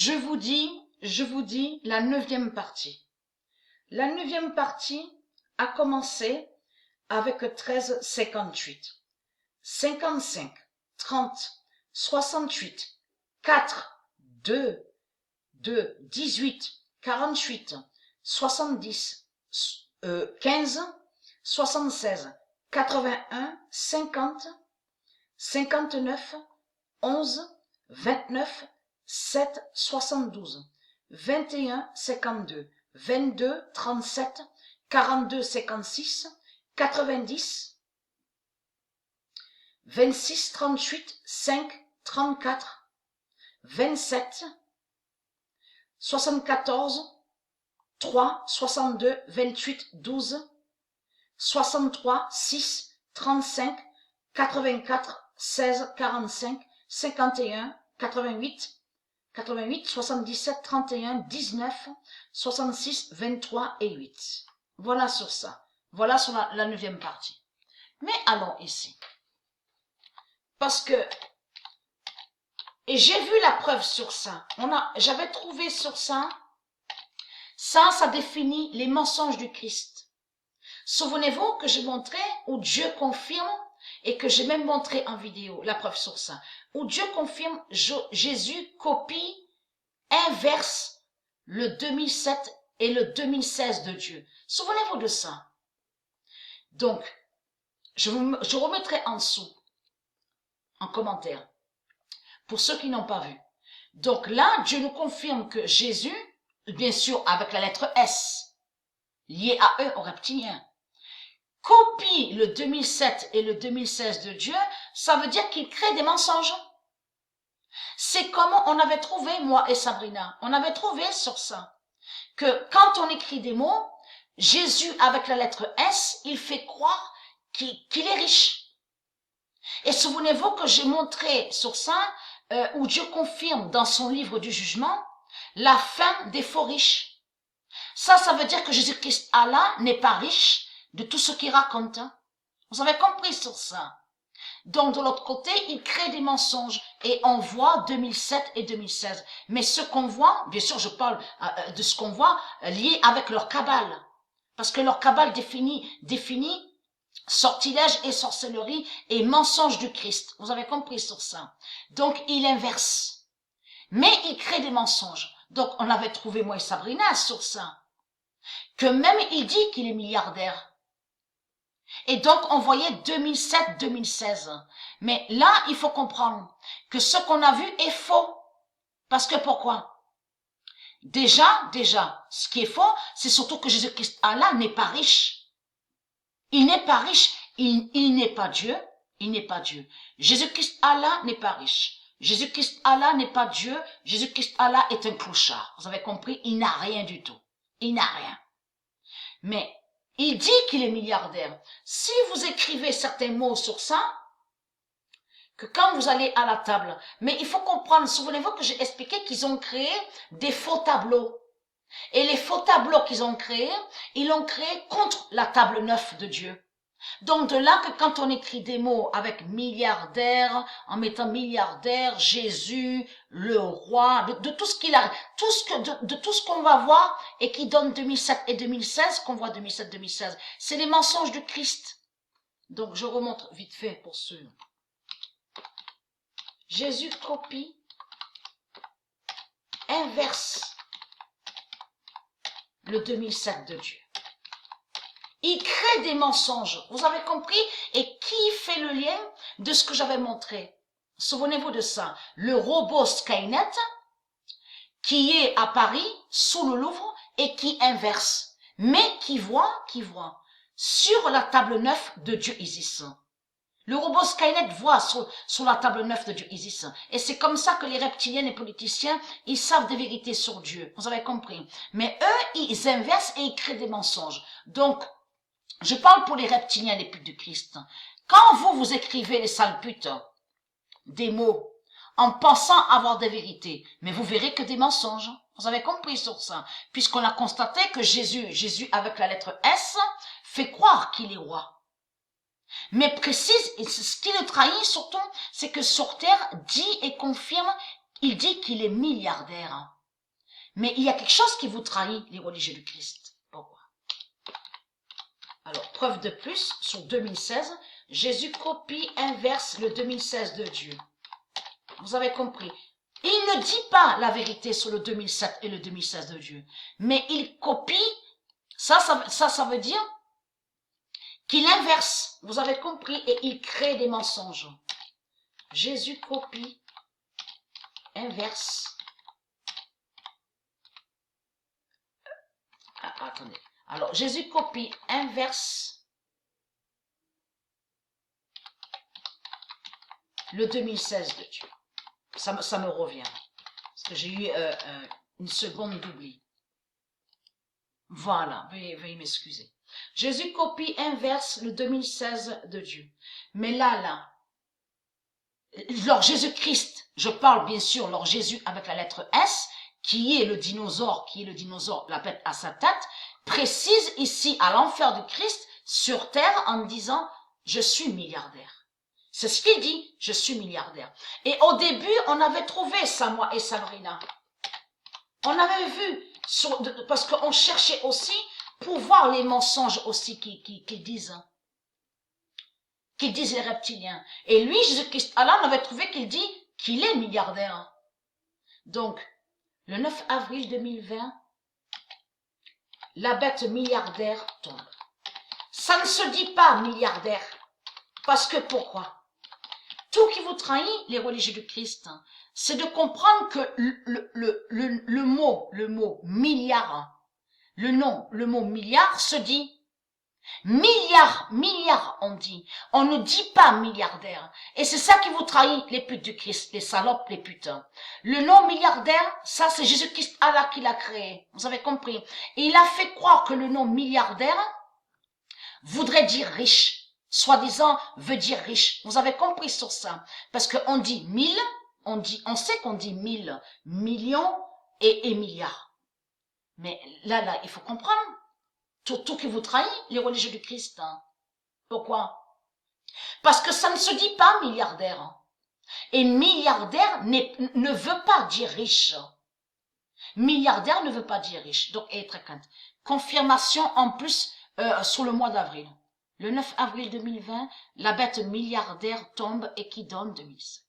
Je vous dis la 9e partie. La 9e partie a commencé avec 13, 58, 55, 30, 68, 4, 2, 18, 48, 70, 15, 76, 81, 50, 59, 11, 29, 7, 72, 21, 52, 22, 37, 42, 56, 90, 26, 38, 5, 34, 27, 74, 3, 62, 28, 12, 63, 6, 35, 84, 16, 45, 51, 88, 77, 31, 19, 66, 23 et 8. Voilà sur ça. Voilà sur la 9e partie. Mais allons ici. Parce que, et j'ai vu la preuve sur ça. J'avais trouvé sur ça, ça définit les mensonges du Christ. Souvenez-vous que j'ai montré où Dieu confirme et que j'ai même montré en vidéo la preuve sur ça. Où Dieu confirme, Jésus copie, inverse le 2007 et le 2016 de Dieu. Souvenez-vous de ça. Donc, je remettrai en dessous, en commentaire, pour ceux qui n'ont pas vu. Donc là, Dieu nous confirme que Jésus, bien sûr avec la lettre S, liée à eux, aux reptiliens, copie le 2007 et le 2016 de Dieu. Ça veut dire qu'il crée des mensonges. C'est comment on avait trouvé, moi et Sabrina, on avait trouvé sur ça, que quand on écrit des mots, Jésus avec la lettre S, il fait croire qu'il est riche. Et souvenez-vous que j'ai montré sur ça, où Dieu confirme dans son livre du jugement, la fin des faux riches. Ça veut dire que Jésus-Christ, Allah, n'est pas riche de tout ce qu'il raconte. Vous avez compris sur ça. Donc, de l'autre côté, il crée des mensonges et on voit 2007 et 2016. Mais ce qu'on voit, bien sûr, je parle de ce qu'on voit lié avec leur cabale. Parce que leur cabale définit sortilège et sorcellerie et mensonge du Christ. Vous avez compris sur ça. Donc, il inverse. Mais il crée des mensonges. Donc, on avait trouvé, moi et Sabrina, sur ça. Que même il dit qu'il est milliardaire. Et donc, on voyait 2007-2016. Mais là, il faut comprendre que ce qu'on a vu est faux. Parce que pourquoi? Déjà, ce qui est faux, c'est surtout que Jésus-Christ, Allah, n'est pas riche. Il n'est pas riche. Il n'est pas Dieu. Il n'est pas Dieu. Jésus-Christ, Allah, n'est pas riche. Jésus-Christ, Allah, n'est pas Dieu. Jésus-Christ, Allah, est un clochard. Vous avez compris? Il n'a rien du tout. Il n'a rien. Mais, il dit qu'il est milliardaire. Si vous écrivez certains mots sur ça, que quand vous allez à la table, mais il faut comprendre, souvenez-vous que j'ai expliqué qu'ils ont créé des faux tableaux. Et les faux tableaux qu'ils ont créés, ils l'ont créé contre la table 9 de Dieu. Donc de là que quand on écrit des mots avec milliardaire, en mettant milliardaire, Jésus, le roi, de tout ce qu'il a, de tout ce qu'on va voir et qui donne 2007 et 2016, qu'on voit 2007-2016, c'est les mensonges du Christ. Donc je remonte vite fait pour ceux. Jésus copie, inverse le 2007 de Dieu. Il crée des mensonges, vous avez compris? Et qui fait le lien de ce que j'avais montré? Souvenez-vous de ça. Le robot Skynet, qui est à Paris, sous le Louvre, et qui inverse, mais qui voit sur la table 9 de Dieu Isis. Le robot Skynet voit sur la table 9 de Dieu Isis. Et c'est comme ça que les reptiliens et les politiciens, ils savent des vérités sur Dieu. Vous avez compris? Mais eux, ils inversent et ils créent des mensonges. Donc, je parle pour les reptiliens, les putes du Christ. Quand vous écrivez les sales putes, des mots, en pensant avoir des vérités, mais vous verrez que des mensonges. Vous avez compris sur ça. Puisqu'on a constaté que Jésus avec la lettre S, fait croire qu'il est roi. Mais précise, et ce qui le trahit surtout, c'est que sur terre dit et confirme Il dit qu'il est milliardaire. Mais il y a quelque chose qui vous trahit, les religieux du Christ. Pourquoi? Alors, preuve de plus, sur 2016, Jésus copie, inverse le 2016 de Dieu. Vous avez compris. Il ne dit pas la vérité sur le 2007 et le 2016 de Dieu. Mais il copie, ça veut dire qu'il inverse. Vous avez compris, et il crée des mensonges. Jésus copie, inverse. Attendez. Alors, Jésus copie, inverse le 2016 de Dieu. Ça me revient. Parce que j'ai eu une seconde d'oubli. Voilà, veuillez m'excuser. Jésus copie, inverse le 2016 de Dieu. Mais là, lors Jésus-Christ, je parle bien sûr, lors Jésus avec la lettre S, qui est le dinosaure, la bête à sa tête, précise ici à l'enfer du Christ sur terre en disant « Je suis milliardaire ». C'est ce qu'il dit, je suis milliardaire. Et au début, on avait trouvé ça, moi et Sabrina. On avait vu, parce qu'on cherchait aussi pour voir les mensonges aussi qu'ils disent les reptiliens. Et lui, Jésus-Christ, Allah, on avait trouvé qu'il dit qu'il est milliardaire. Donc, le 9 avril 2020, la bête milliardaire tombe. Ça ne se dit pas milliardaire. Parce que pourquoi? Tout qui vous trahit, les religieux du Christ, c'est de comprendre que le mot milliard, le mot milliard se dit milliard on dit. On ne dit pas milliardaire. Et c'est ça qui vous trahit, les putes du Christ, les salopes, les putains. Le nom milliardaire, ça c'est Jésus-Christ Allah qui l'a créé. Vous avez compris. Et il a fait croire que le nom milliardaire voudrait dire riche. Soi-disant veut dire riche. Vous avez compris sur ça. Parce qu'on dit 1000, on sait qu'on dit 1000, millions et milliards. Mais là, il faut comprendre. Tout qui vous trahit, les religieux du Christ. Pourquoi? Parce que ça ne se dit pas milliardaire. Et milliardaire ne veut pas dire riche. Milliardaire ne veut pas dire riche. Donc, très crainte. Confirmation en plus sur le mois d'avril. Le 9 avril 2020, la bête milliardaire tombe et qui donne 2007.